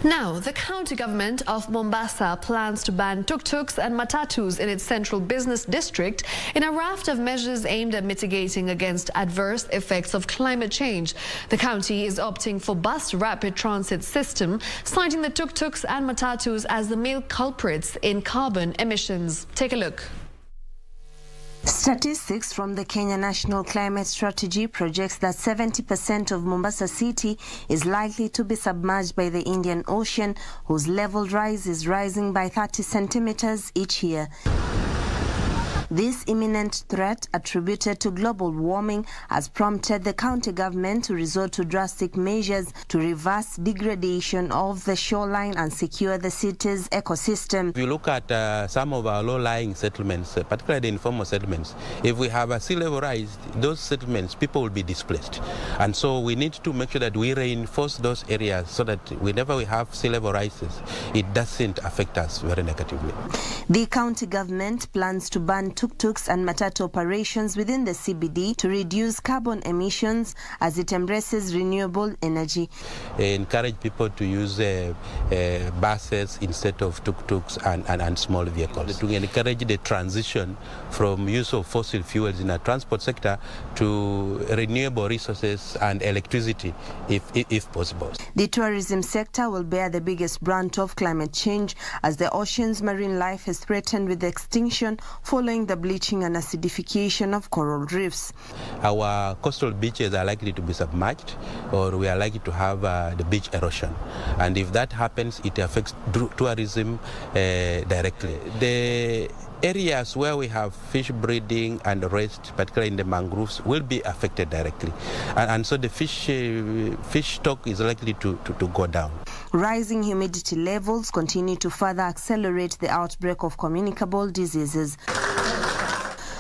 Now, the county government of Mombasa plans to ban tuk-tuks and matatus in its central business district in a raft of measures aimed at mitigating against adverse effects of climate change. The county is opting for bus rapid transit system, citing the tuk-tuks and matatus as the main culprits in carbon emissions. Take a look. Statistics from the Kenya National Climate Strategy projects that 70% of Mombasa city is likely to be submerged by the Indian Ocean, whose level rise is rising by 30 centimeters each year. This imminent threat, attributed to global warming, has prompted the county government to resort to drastic measures to reverse degradation of the shoreline and secure the city's ecosystem. If you look at some of our low-lying settlements, particularly the informal settlements, if we have a sea level rise, those settlements, people will be displaced. And so we need to make sure that we reinforce those areas so that whenever we have sea level rises, it doesn't affect us very negatively. The county government plans to ban tuk-tuks and matatu operations within the CBD to reduce carbon emissions as it embraces renewable energy. Encourage people to use buses instead of tuk-tuks and small vehicles. To encourage the transition from use of fossil fuels in the transport sector to renewable resources and electricity if possible. The tourism sector will bear the biggest brunt of climate change as the ocean's marine life is threatened with extinction following the bleaching and acidification of coral reefs. Our coastal beaches are likely to be submerged, or we are likely to have the beach erosion. And if that happens, it affects tourism directly. The areas where we have fish breeding and rest, particularly in the mangroves, will be affected directly. And so the fish stock is likely to go down. Rising humidity levels continue to further accelerate the outbreak of communicable diseases.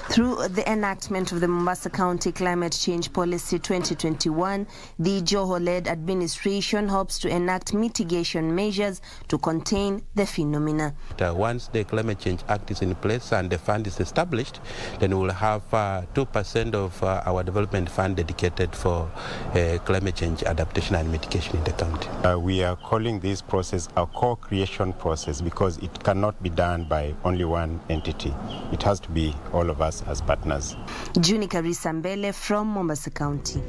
Through the enactment of the Mombasa County Climate Change Policy 2021, the Joho-led administration hopes to enact mitigation measures to contain the phenomena. Once the Climate Change Act is in place and the fund is established, then we will have 2% of our development fund dedicated for climate change adaptation and mitigation in the county. We are calling this process a co-creation process because it cannot be done by only one entity. It has to be all of us as partners. Junika Risambele from Mombasa County.